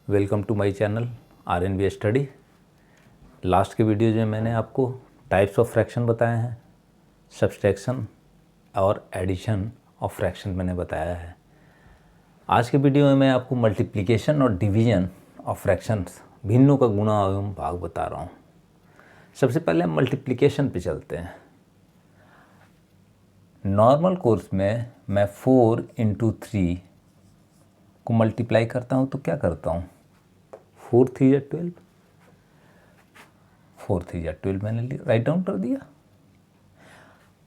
Welcome to my channel RNB study. Last के videos में मैंने आपको टाइप्स ऑफ फ्रैक्शन बताए हैं, सब्सट्रैक्शन और एडिशन ऑफ फ्रैक्शन मैंने बताया है। आज के वीडियो में मैं आपको मल्टीप्लिकेशन और डिवीजन ऑफ फ्रैक्शंस, भिन्नों का गुणा एवं भाग बता रहा हूँ। सबसे पहले हम मल्टीप्लिकेशन पे चलते हैं। नॉर्मल कोर्स में मैं 4 × 3 को मल्टीप्लाई करता हूँ तो क्या करता हूँ, 4 × 3 = 12, 4 × 3 = 12 मैंने राइट डाउन कर दिया।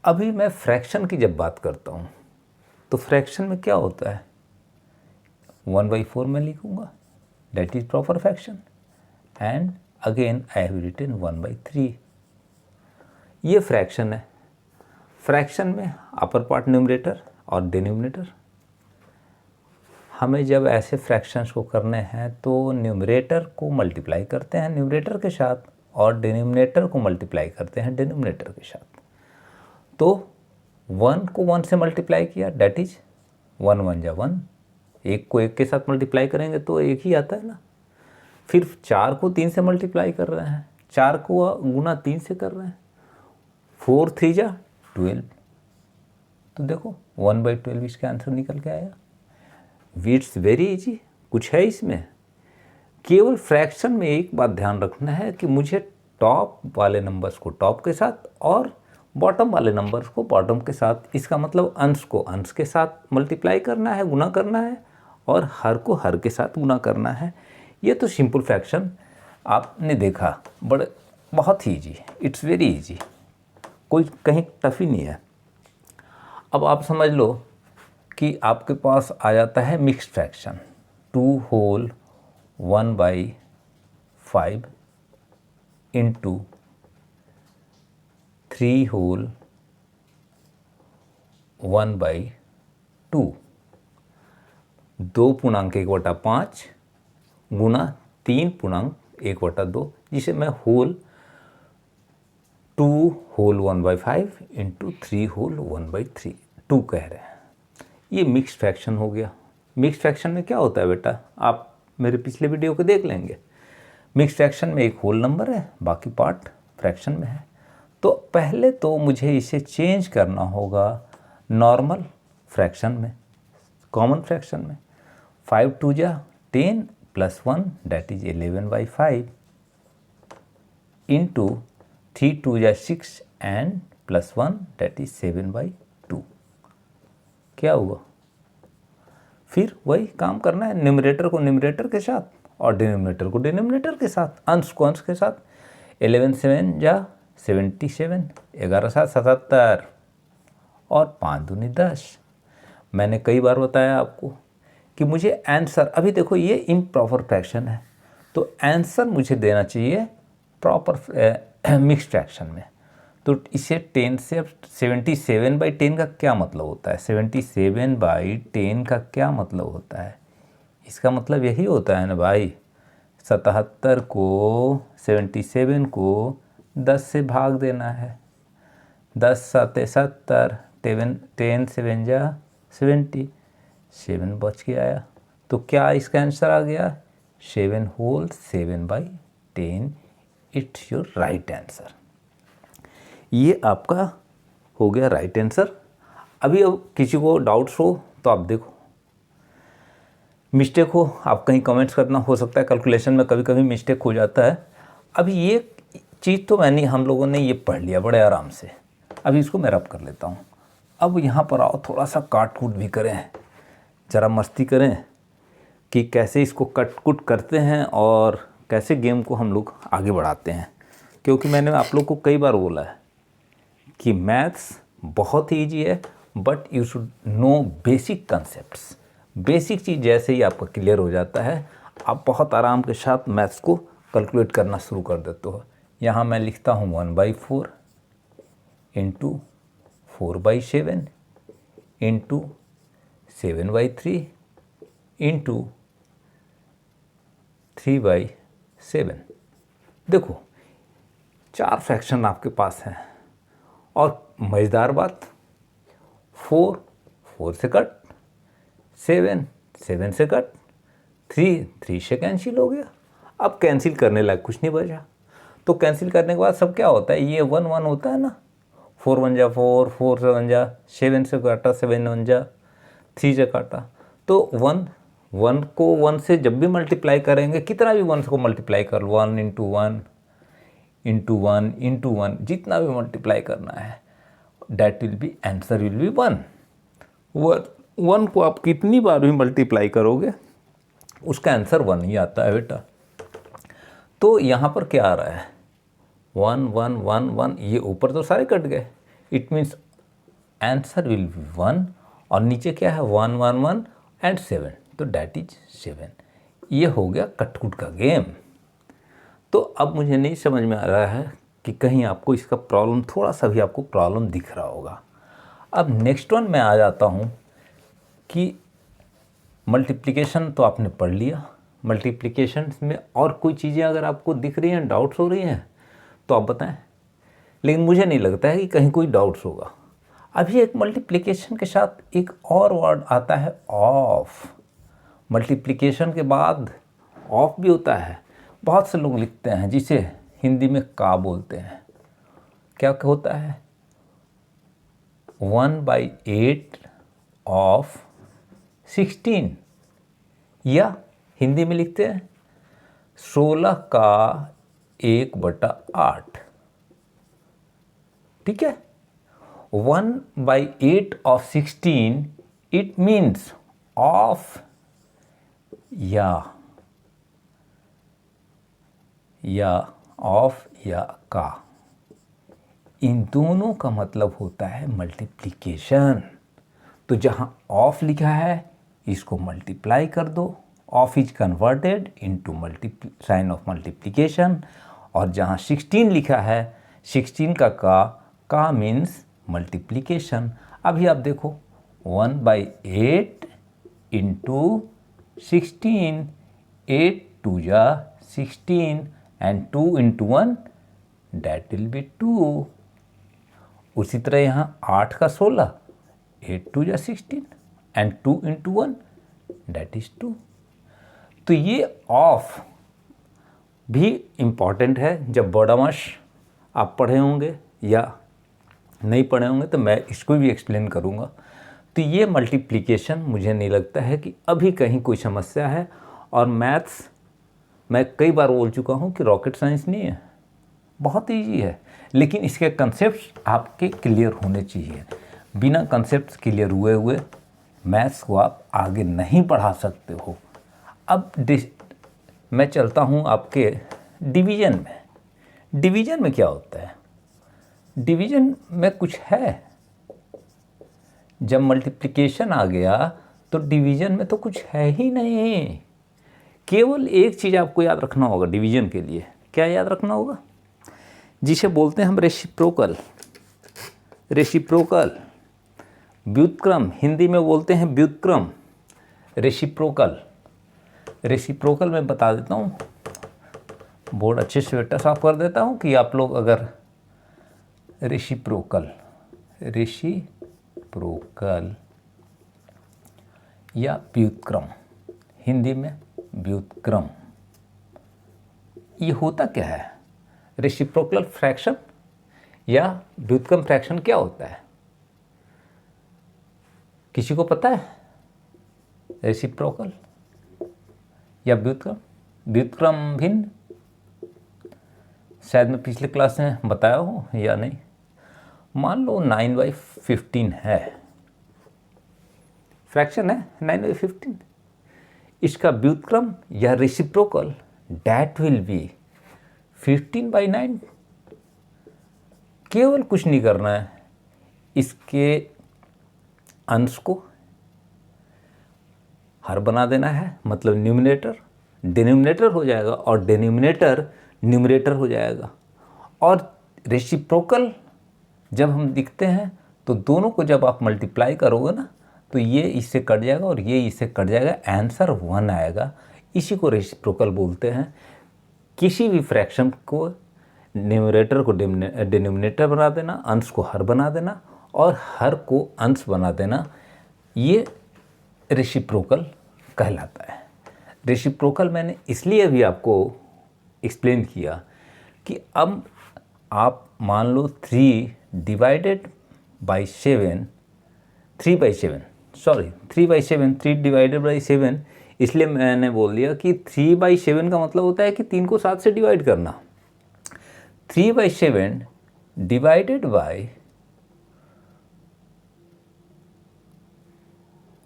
अभी मैं फ्रैक्शन की जब बात करता हूँ तो फ्रैक्शन में क्या होता है, 1/4 मैं लिखूँगा, that is proper fraction, and again I have written 1/3। ये फ्रैक्शन है। फ्रैक्शन में अपर पार्ट न्यूमरेटर और डिनोमिनेटर। हमें जब ऐसे फ्रैक्शंस को करने हैं तो न्यूमरेटर को मल्टीप्लाई करते हैं न्यूमरेटर के साथ और डिनोमिनेटर को मल्टीप्लाई करते हैं डिनोमिनेटर के साथ। तो 1 को 1 से मल्टीप्लाई किया, दैट इज 1 × 1 = 1। 1 को 1 के साथ मल्टीप्लाई करेंगे तो 1 ही आता है ना। फिर 4 को 3 से मल्टीप्लाई कर रहे हैं, 4 को गुना 3 से कर रहे हैं, 4 × 3 = 12। तो देखो 1/12 इसका आंसर निकल के आया। It's very easy. कुछ है इसमें, केवल फ्रैक्शन में एक बात ध्यान रखना है कि मुझे टॉप वाले नंबर्स को टॉप के साथ और बॉटम वाले नंबर्स को बॉटम के साथ, इसका मतलब अंश को अंश के साथ मल्टीप्लाई करना है, गुना करना है, और हर को हर के साथ गुना करना है। ये तो सिंपल फ्रैक्शन आपने देखा, बहुत ही ईजी, इट्स वेरी ईजी, कोई कहीं टफ ही नहीं है। अब आप समझ लो कि आपके पास आ जाता है मिक्स्ड फ्रैक्शन, 2 होल 1/5 × 3 होल 1/2, 2 पूर्णांक 1/5 गुना 3 पूर्णांक 1/2, जिसे मैं होल 2 होल 1/5 × 3 होल 1/2 कह रहे हैं। ये मिक्स्ड फ्रैक्शन हो गया। मिक्स्ड फ्रैक्शन में क्या होता है बेटा, आप मेरे पिछले वीडियो को देख लेंगे। मिक्स्ड फ्रैक्शन में एक होल नंबर है, बाकी पार्ट फ्रैक्शन में है। तो पहले तो मुझे इसे चेंज करना होगा नॉर्मल फ्रैक्शन में, कॉमन फ्रैक्शन में। 5 × 2 = 10 + 1 that is 11/5 × 3 × 2 = 6 and +1 that is 7/2। क्या हुआ, फिर वही काम करना है, न्यूमरेटर को न्यूमरेटर के साथ और डिनोमिनेटर को डिनोमिनेटर के साथ, अंश को अंश के साथ। 11 × 7 = 77, 11 × 7 = 77 और 5 × 2 = 10। मैंने कई बार बताया आपको कि मुझे आंसर, अभी देखो ये इम्प्रॉपर फ्रैक्शन है तो आंसर मुझे देना चाहिए प्रॉपर मिक्स्ड फ्रैक्शन में। तो इसे 10 से, अब 77/10 का क्या मतलब होता है, 77/10 का क्या मतलब होता है, इसका मतलब यही होता है ना भाई, 77 को 77 को 10 से भाग देना है, 10 × 7 = 70, 10 × 7 = 70, 7 बच के आया। तो क्या इसका आंसर आ गया, 7 whole 7/10, it's your right answer. ये आपका हो गया राइट आंसर। अभी अब किसी को डाउट्स हो तो आप देखो, मिस्टेक हो आप कहीं कमेंट्स करना, हो सकता है कैलकुलेशन में कभी कभी मिस्टेक हो जाता है। अभी ये चीज़ तो मैंने, हम लोगों ने ये पढ़ लिया बड़े आराम से। अभी इसको मैं रब कर लेता हूँ। अब यहाँ पर आओ, थोड़ा सा काट कूट भी करें, ज़रा मस्ती करें कि कैसे इसको कट कुट करते हैं और कैसे गेम को हम लोग आगे बढ़ाते हैं। क्योंकि मैंने आप लोग को कई बार बोला है कि मैथ्स बहुत ही ईजी है, but you should know basic concepts. Basic चीज़ जैसे ही आपका क्लियर हो जाता है, आप बहुत आराम के साथ मैथ्स को कैलकुलेट करना शुरू कर देते हो। यहाँ मैं लिखता हूँ 1/4 × 4/7 × 7/3 × 3/7। देखो 4 फ्रैक्शन आपके पास हैं, और मज़ेदार बात, 4 4 से कट, 7 7 से कट, 3 से कैंसिल हो गया। अब कैंसिल करने लायक कुछ नहीं बचा, तो कैंसिल करने के बाद सब क्या होता है, ये 1 1 होता है ना, 4 1 जा 4, 4 7 जा 7 से काटा, 7 1 जा 3 से काटा, तो 1 1 को 1 से जब भी मल्टीप्लाई करेंगे, कितना भी 1 को मल्टीप्लाई कर लो, 1 इंटू 1 इंटू 1 इंटू 1, जितना भी मल्टीप्लाई करना है, that will be, answer will be 1। 1 को आप कितनी बार भी मल्टीप्लाई करोगे उसका आंसर 1 ही आता है बेटा। तो यहाँ पर क्या आ रहा है, 1 1 1 1, ये ऊपर तो सारे कट गए, it means answer will be 1, और नीचे क्या है 1 1 1 एंड 7, तो डैट इज 7। ये हो गया कटकुट का गेम। तो अब मुझे नहीं समझ में आ रहा है कि कहीं आपको इसका प्रॉब्लम, थोड़ा सा भी आपको प्रॉब्लम दिख रहा होगा। अब नेक्स्ट वन में आ जाता हूँ कि मल्टीप्लिकेशन तो आपने पढ़ लिया, मल्टीप्लिकेशन में और कोई चीज़ें अगर आपको दिख रही हैं, डाउट्स हो रही हैं तो आप बताएं, लेकिन मुझे नहीं लगता है कि कहीं कोई डाउट्स होगा। अभी एक मल्टीप्लिकेशन के साथ एक और वर्ड आता है ऑफ, मल्टीप्लिकेशन के बाद ऑफ भी होता है। बहुत से लोग लिखते हैं जिसे हिंदी में का बोलते हैं, क्या होता है 1/8 ऑफ 16, या हिंदी में लिखते हैं 16 का 1/8, ठीक है। 1/8 ऑफ 16 इट मीन्स ऑफ या ऑफ या का, इन दोनों का मतलब होता है मल्टीप्लिकेशन। तो जहाँ ऑफ लिखा है इसको मल्टीप्लाई कर दो, of is converted into sine of multiplication, और जहाँ 16 लिखा है 16 का मीन्स मल्टीप्लिकेशन। अभी आप देखो 1/8 इंटू 16, 8 2 जा 16 and 2 into 1 that will be 2। उसी तरह यहाँ 8 का 16, 8 2 जा 16 एंड 2 इंटू 1 डैट इज 2। तो ये ऑफ भी इम्पॉर्टेंट है। जब बॉडमश आप पढ़े होंगे या नहीं पढ़े होंगे तो मैं इसको भी एक्सप्लेन करूँगा। तो ये मल्टीप्लिकेशन मुझे नहीं लगता है कि अभी कहीं कोई समस्या है, और मैथ्स मैं कई बार बोल चुका हूँ कि रॉकेट साइंस नहीं है, बहुत ईजी है, लेकिन इसके कंसेप्ट आपके क्लियर होने चाहिए। बिना कंसेप्ट क्लियर हुए मैथ्स को आप आगे नहीं बढ़ा सकते हो। अब मैं चलता हूँ आपके डिवीज़न में। डिवीज़न में क्या होता है, डिवीज़न में कुछ है। जब मल्टीप्लिकेशन आ गया तो डिवीज़न में तो कुछ है ही नहीं। केवल एक चीज़ आपको याद रखना होगा डिवीज़न के लिए। क्या याद रखना होगा, जिसे बोलते हैं हम रेसिप्रोकल। रेसिप्रोकल, व्युत्क्रम, हिंदी में बोलते हैं व्युत्क्रम, रेसिप्रोकल। रेसिप्रोकल मैं बता देता हूँ, बोर्ड अच्छे से बेटा साफ कर देता हूँ कि आप लोग अगर रेसिप्रोकल या व्युत्क्रम, हिंदी में व्युत्क्रम, ये होता क्या है। रेसिप्रोकल फ्रैक्शन या व्युत्क्रम फ्रैक्शन क्या होता है, किसी को पता है। रेसिप्रोकल या व्युत्क्रम, व्युत्क्रम भिन्न, शायद मैं पिछले क्लास में बताया हो या नहीं। मान लो 9/15 है, फ्रैक्शन है 9/15, इसका व्युत्क्रम या रेसिप्रोकल डैट विल बी 15/9। केवल कुछ नहीं करना है, इसके अंश को हर बना देना है, मतलब न्यूमरेटर डिनोमिनेटर हो जाएगा और डिनोमिनेटर न्यूमरेटर हो जाएगा। और रेसिप्रोकल जब हम लिखते हैं तो दोनों को जब आप मल्टीप्लाई करोगे ना तो ये इससे कट जाएगा और ये इससे कट जाएगा, आंसर 1 आएगा। इसी को रेसिप्रोकल बोलते हैं। किसी भी फ्रैक्शन को न्यूमरेटर को डिनोमिनेटर बना देना, अंश को हर बना देना और हर को अंश बना देना, ये रेसिप्रोकल कहलाता है। रेसिप्रोकल मैंने इसलिए अभी आपको एक्सप्लेन किया कि अब आप मान लो 3 डिवाइडेड बाई 7, 3/7, 3 डिवाइडेड बाई 7, इसलिए मैंने बोल दिया कि 3/7 का मतलब होता है कि 3 को 7 से डिवाइड करना। 3/7 डिवाइडेड बाई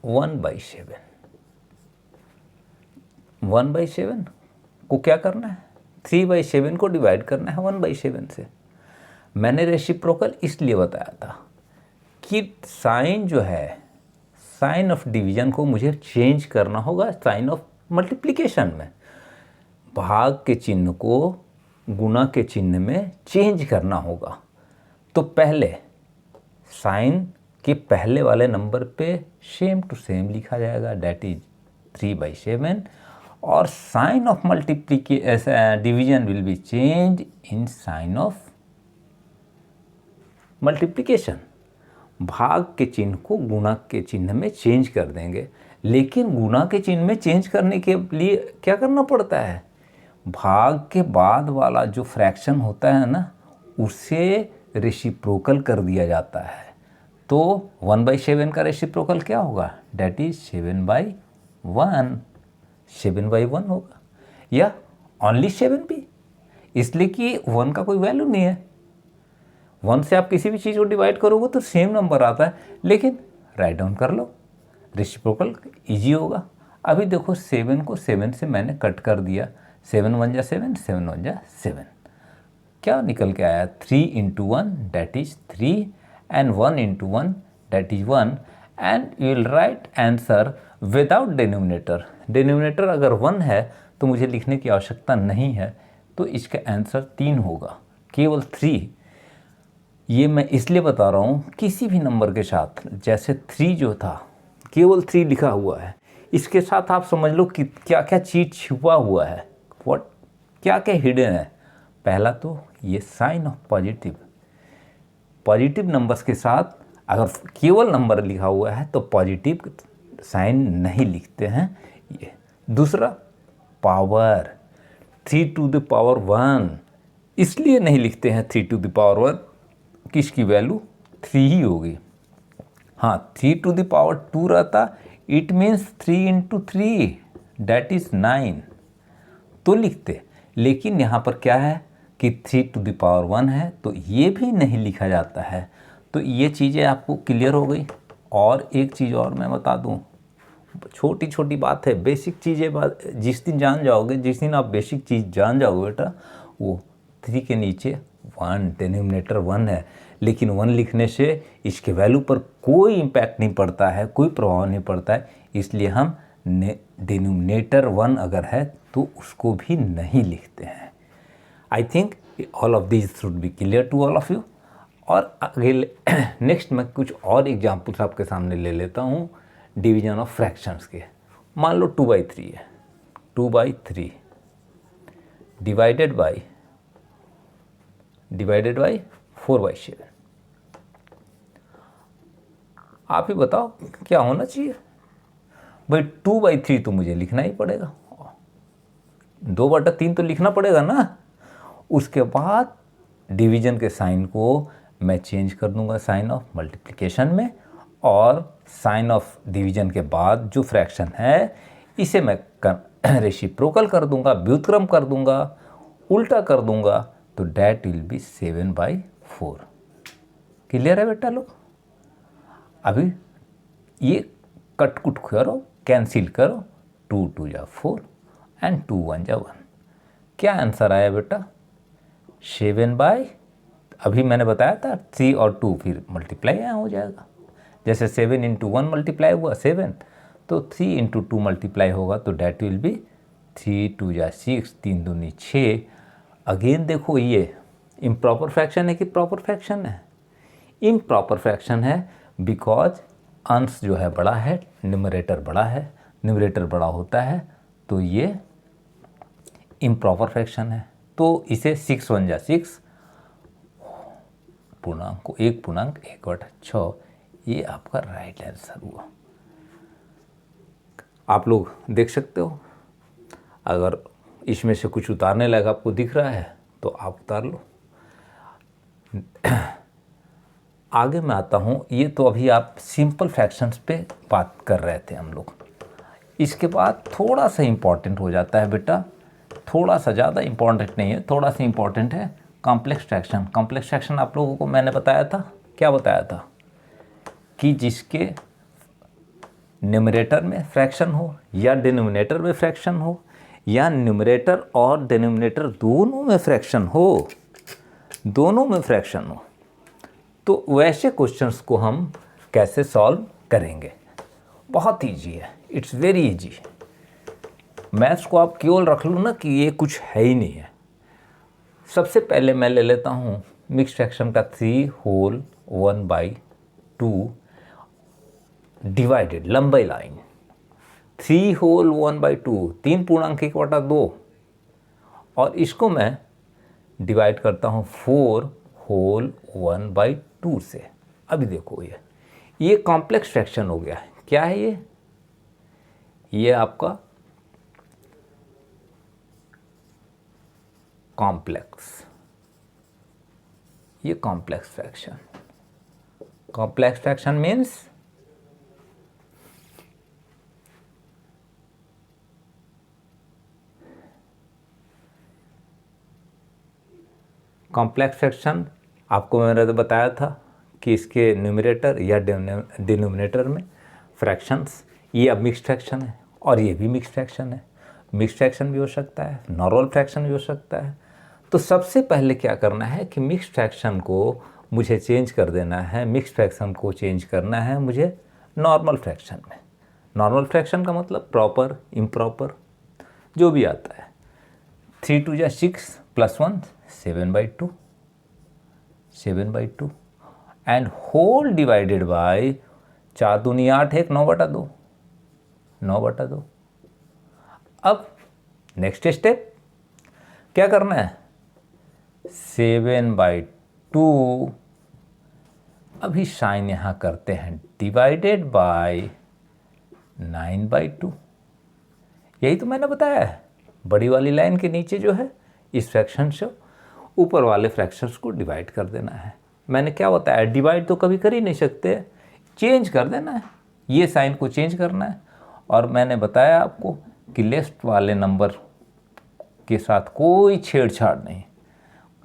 1/7, 1/7 को क्या करना है, 3/7 को डिवाइड करना है 1/7 से। मैंने रेसिप्रोकल इसलिए बताया था कि साइन जो है, साइन ऑफ डिवीजन को मुझे चेंज करना होगा साइन ऑफ मल्टीप्लिकेशन में। भाग के चिन्ह को गुणा के चिन्ह में चेंज करना होगा। तो पहले साइन के पहले वाले नंबर पे सेम टू सेम लिखा जाएगा, डैट इज 3/7, और sign of multiplication division will be change in sign of multiplication. भाग के चिन्ह को गुणा के चिन्ह में चेंज कर देंगे, लेकिन गुणा के चिन्ह में चेंज करने के लिए क्या करना पड़ता है, भाग के बाद वाला जो फ्रैक्शन होता है ना, उसे रेसिप्रोकल कर दिया जाता है। तो 1/7 का रेसिप्रोकल क्या होगा, डैट इज 7/1, 7/1 होगा, या ओनली 7 भी, इसलिए कि 1 का कोई वैल्यू नहीं है। 1 से आप किसी भी चीज़ को डिवाइड करोगे तो सेम नंबर आता है, लेकिन राइट डाउन कर लो, रेसिप्रोकल इजी होगा। अभी देखो 7 को 7 से मैंने कट कर दिया, 7 1 जा 7, 7 1 जा 7, क्या निकल के आया, 3 × 1 that is 3 and 1 × 1 that is 1, and you will write answer without denominator. Denominator अगर 1 है तो मुझे लिखने की आवश्यकता नहीं है, तो इसका आंसर 3 होगा, केवल 3। ये मैं इसलिए बता रहा हूँ, किसी भी नंबर के साथ, जैसे 3 जो था केवल 3 लिखा हुआ है, इसके साथ आप समझ लो कि क्या क्या चीज़ छुपा हुआ है, व्हाट क्या क्या हिडन है। पहला तो ये साइन ऑफ पॉजिटिव नंबर्स के साथ अगर केवल नंबर लिखा हुआ है तो पॉजिटिव साइन नहीं लिखते हैं। ये दूसरा, पावर 3⁻1 इसलिए नहीं लिखते हैं 3⁻1 कि इसकी वैल्यू 3 ही होगी। हाँ, 3⁻2 रहता, इट मीन्स 3 × 3 डैट इज 9 तो लिखते, लेकिन यहाँ पर क्या है कि 3⁻1 है तो ये भी नहीं लिखा जाता है। तो ये चीज़ें आपको क्लियर हो गई। और एक चीज़ और मैं बता दूँ, छोटी छोटी बात है, बेसिक चीज़ें जिस दिन जान जाओगे, जिस दिन आप बेसिक चीज़ जान जाओगे बेटा, वो 3 के नीचे 1, डिनोमिनेटर 1 है, लेकिन 1 लिखने से इसके वैल्यू पर कोई इम्पैक्ट नहीं पड़ता है, कोई प्रभाव नहीं पड़ता है, इसलिए हम डिनोमिनेटर 1 अगर है तो उसको भी नहीं लिखते हैं। I think all of this should be clear to all of you. और अगले नेक्स्ट मैं कुछ और एग्जाम्पल्स आपके सामने ले लेता हूँ डिवीजन ऑफ फ्रैक्शंस के। मान लो 2/3 है, 2/3 डिवाइडेड बाई 4/7। आप ही बताओ क्या होना चाहिए भाई, 2/3 तो मुझे लिखना ही पड़ेगा, 2/3 तो लिखना पड़ेगा ना। उसके बाद डिवीजन के साइन को मैं चेंज कर दूंगा साइन ऑफ मल्टीप्लिकेशन में, और साइन ऑफ डिवीजन के बाद जो फ्रैक्शन है इसे मैं रेसिप्रोकल कर दूंगा, व्युत्क्रम कर दूंगा, उल्टा कर दूंगा, तो डैट विल बी 7/4। क्लियर है बेटा लोग? अभी ये कट कुट करो, कैंसिल करो, 2 × 2 = 4 एंड 2 × 1 = 1। क्या आंसर आया बेटा? 7/, अभी मैंने बताया था 3 और 2 फिर मल्टीप्लाई यहाँ हो जाएगा। जैसे 7 × 1 मल्टीप्लाई हुआ 7, तो 3 × 2 मल्टीप्लाई होगा, तो डैट विल बी 3 × 2 = 6, 3 दूनी 6। अगेन देखो, ये इम्प्रॉपर फ्रैक्शन है कि प्रॉपर फ्रैक्शन है? इम्प्रॉपर फ्रैक्शन है, बिकॉज अंश जो है बड़ा है, न्यूमरेटर बड़ा है, न्यूमरेटर बड़ा होता है, तो ये इम्प्रॉपर फ्रैक्शन है। तो इसे 6 × 1 = 6, पूर्णांक को 1.1/6, ये आपका राइट आंसर हुआ। आप लोग देख सकते हो अगर इसमें से कुछ उतारने लगा आपको दिख रहा है तो आप उतार लो। आगे मैं आता हूँ। ये तो अभी आप सिंपल फ्रैक्शंस पे बात कर रहे थे हम लोग। इसके बाद थोड़ा सा इम्पॉर्टेंट हो जाता है बेटा, थोड़ा सा, ज़्यादा इम्पॉर्टेंट नहीं है, थोड़ा सा इम्पॉर्टेंट है कॉम्प्लेक्स फ्रैक्शन। कॉम्प्लेक्स फ्रैक्शन आप लोगों को मैंने बताया था, क्या बताया था, कि जिसके न्यूमरेटर में फ्रैक्शन हो या डिनोमिनेटर में फ्रैक्शन हो या न्यूमरेटर और डिनोमिनेटर दोनों में फ्रैक्शन हो, दोनों में फ्रैक्शन हो, तो वैसे क्वेश्चंस को हम कैसे सॉल्व करेंगे। बहुत ईजी है, इट्स वेरी ईजी। मैथ्स को आप केवल रख लो ना कि ये कुछ है ही नहीं है। सबसे पहले मैं ले लेता हूँ मिक्स फ्रैक्शन का 3 होल 1/2 डिवाइडेड, लंबाई लाइन 3 होल 1/2, 3 पूर्णांक 1/2, और इसको मैं डिवाइड करता हूँ 4 होल 1/2 से। अभी देखो ये कॉम्प्लेक्स फ्रैक्शन हो गया। क्या है ये आपका कॉम्प्लेक्स, ये complex fraction. Complex fraction means complex fraction आपको मैंने तो बताया था कि इसके न्यूमरेटर या डिनोमिनेटर में फ्रैक्शंस, ये अब मिक्स्ड फ्रैक्शन है और ये भी मिक्स्ड फ्रैक्शन है। मिक्स्ड फ्रैक्शन भी हो सकता है, नॉर्मल फ्रैक्शन भी हो सकता है। तो सबसे पहले क्या करना है कि मिक्स्ड फ्रैक्शन को मुझे चेंज कर देना है, मिक्स्ड फ्रैक्शन को चेंज करना है मुझे नॉर्मल फ्रैक्शन में। नॉर्मल फ्रैक्शन का मतलब प्रॉपर, इम्प्रॉपर, जो भी आता है। 3 2 जा 6 + 1 7/2, 7/2 एंड होल डिवाइडेड बाय 4 दूनी 8, 1 9/2, 9/2। अब नेक्स्ट स्टेप क्या करना है, 7/2, अभी साइन यहाँ करते हैं, डिवाइडेड बाय 9/2। यही तो मैंने बताया है, बड़ी वाली लाइन के नीचे जो है इस फ्रैक्शन से ऊपर वाले फ्रैक्शंस को डिवाइड कर देना है। मैंने क्या बताया, डिवाइड तो कभी कर ही नहीं सकते, चेंज कर देना है, ये साइन को चेंज करना है। और मैंने बताया आपको कि लेफ्ट वाले नंबर के साथ कोई छेड़छाड़ नहीं,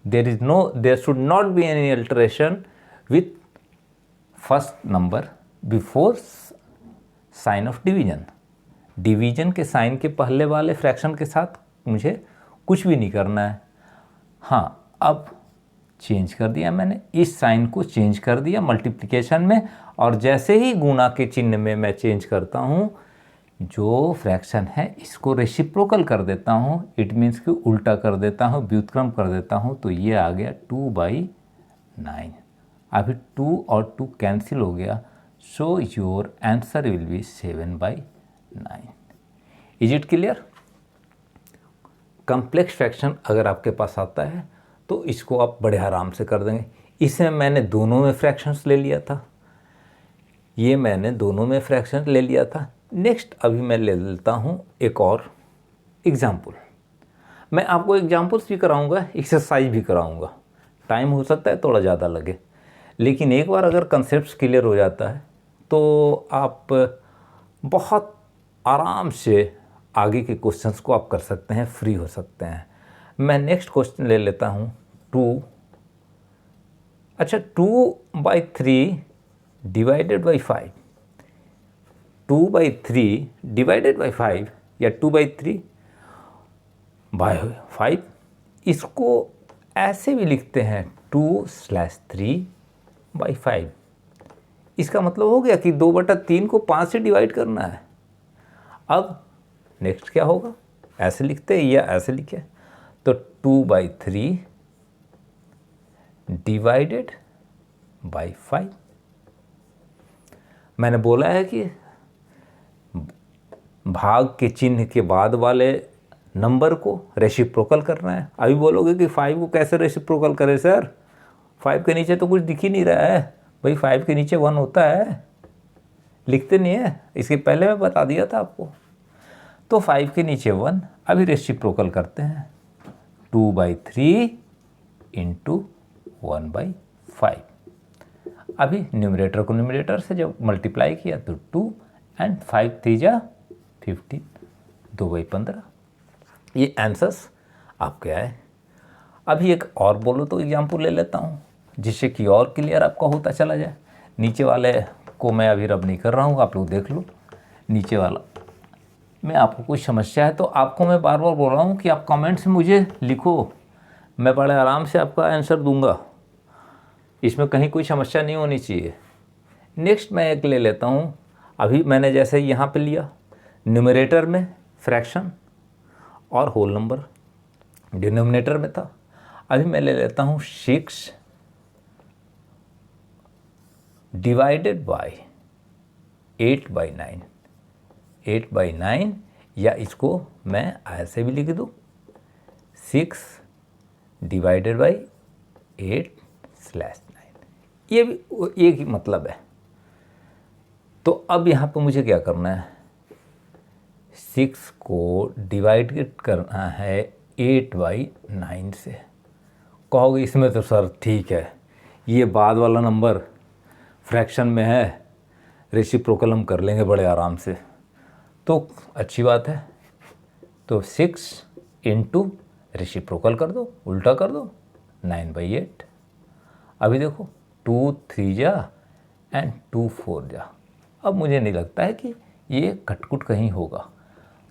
there should not be any alteration with first number before sign of division. Division के साइन के पहले वाले फ्रैक्शन के साथ मुझे कुछ भी नहीं करना है। हाँ, अब चेंज कर दिया मैंने, इस साइन को चेंज कर दिया मल्टीप्लिकेशन में, और जैसे ही गुणा के चिन्ह में मैं चेंज करता हूँ, जो फ्रैक्शन है इसको रेसिप्रोकल कर देता हूँ, इट मीन्स कि उल्टा कर देता हूँ, व्युत्क्रम कर देता हूँ, तो ये आ गया 2/9। अभी 2 और 2 कैंसिल हो गया, so your answer will be 7/9। Is it clear? Complex fraction अगर आपके पास आता है तो इसको आप बड़े आराम से कर देंगे। इसमें मैंने दोनों में फ्रैक्शंस ले लिया था, ये मैंने दोनों में फ्रैक्शन ले लिया था। नेक्स्ट अभी मैं ले लेता हूँ एक और एग्जाम्पल। मैं आपको एग्जाम्पल्स भी कराऊंगा, एक्सरसाइज भी कराऊंगा, टाइम हो सकता है थोड़ा ज़्यादा लगे, लेकिन एक बार अगर कंसेप्ट क्लियर हो जाता है तो आप बहुत आराम से आगे के क्वेश्चंस को आप कर सकते हैं, फ्री हो सकते हैं। मैं नेक्स्ट क्वेश्चन ले लेता हूँ 2। अच्छा, 2/3 डिवाइडेड बाई 5, 2/3 डिवाइडेड बाई 5 या 2/3/5, इसको ऐसे भी लिखते हैं 2/3/5। इसका मतलब हो गया कि 2/3 को 5 से डिवाइड करना है। अब नेक्स्ट क्या होगा, ऐसे लिखते हैं या ऐसे लिखे, तो 2/3 डिवाइडेड बाई 5। मैंने बोला है कि भाग के चिन्ह के बाद वाले नंबर को रेसिप्रोकल करना है। अभी बोलोगे कि 5 को कैसे रेसिप्रोकल करें सर, 5 के नीचे तो कुछ दिख ही नहीं रहा है। भाई 5 के नीचे 1 होता है, लिखते नहीं है, इसके पहले मैं बता दिया था आपको। तो 5 के नीचे 1, अभी रेसिप्रोकल करते हैं, 2/3 इंटू 1/5। अभी न्यूमरेटर को न्यूमरेटर से जब मल्टीप्लाई किया तो 2 एंड 5 3 जा 15, 2/15। ये आंसर्स आपके आए। अभी एक और बोलो तो एग्जाम्पल ले लेता हूँ, जिससे कि और क्लियर आपका होता चला जाए। नीचे वाले को मैं अभी रब नहीं कर रहा हूँ, आप लोग देख लो। नीचे वाला में आपको कोई समस्या है तो आपको मैं बार बार बोल रहा हूँ कि आप कमेंट्स में मुझे लिखो, मैं बड़े आराम से आपका आंसर दूंगा। इसमें कहीं कोई समस्या नहीं होनी चाहिए। नेक्स्ट मैं एक ले लेता हूँ। अभी मैंने जैसे यहाँ पे लिया, न्यूमरेटर में फ्रैक्शन और होल नंबर डिनोमिनेटर में था। अभी मैं ले लेता हूँ 6 डिवाइडेड बाय 8/9। 8/9, या इसको मैं ऐसे भी लिख दूँ, 6 डिवाइडेड बाई 8/9। ये भी एक ही मतलब है। तो अब यहाँ पे मुझे क्या करना है, 6 को डिवाइड करना है 8/9 से। कहोगे इसमें तो सर ठीक है, ये बाद वाला नंबर फ्रैक्शन में है, रेसिप्रोकल हम कर लेंगे बड़े आराम से, तो अच्छी बात है। तो 6 इंटू रेसिप्रोकल कर दो, उल्टा कर दो, 9/8। अभी देखो 2 3 जा एंड 2 4 जा। अब मुझे नहीं लगता है कि ये कटकुट कहीं होगा।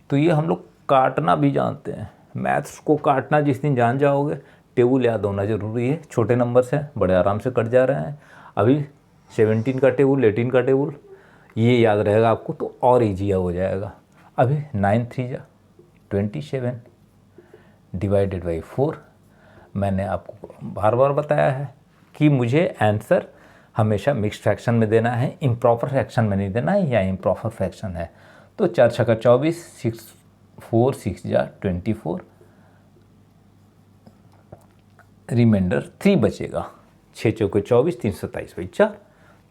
तो ये हम लोग काटना भी जानते हैं। मैथ्स को काटना जिस दिन जान जाओगे, टेबल याद होना ज़रूरी है। छोटे नंबर से बड़े आराम से कट जा रहे हैं। अभी 17 का टेबल, 18 का टेबल, ये याद रहेगा आपको तो और ईजिया हो जाएगा। अभी 9 3 जा 27 डिवाइडेड बाई 4। मैंने आपको बार बार बताया है कि मुझे आंसर हमेशा मिक्स फ्रैक्शन में देना है, इम्प्रॉपर फ्रैक्शन में नहीं देना है, या इम्प्रॉपर फ्रैक्शन है। तो 4 छक्का 24, 6 4 6 जा 24, रिमाइंडर 3 बचेगा। 6 चौके 24, 3 27/4।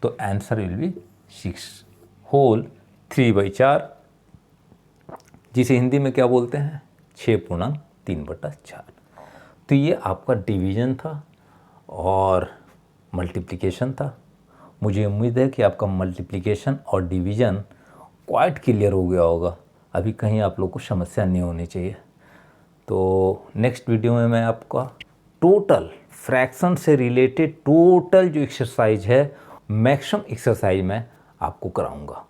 तो आंसर विल बी 6 होल 3/4, जिसे हिंदी में क्या बोलते हैं, 6.3/4। तो ये आपका डिवीज़न था और मल्टीप्लिकेशन था। मुझे उम्मीद है कि आपका मल्टीप्लिकेशन और डिवीज़न क्वाइट क्लियर हो गया होगा। अभी कहीं आप लोग को समस्या नहीं होनी चाहिए। तो नेक्स्ट वीडियो में मैं आपका टोटल फ्रैक्शन से रिलेटेड टोटल जो एक्सरसाइज है, मैक्सिमम एक्सरसाइज मैं आपको कराऊंगा।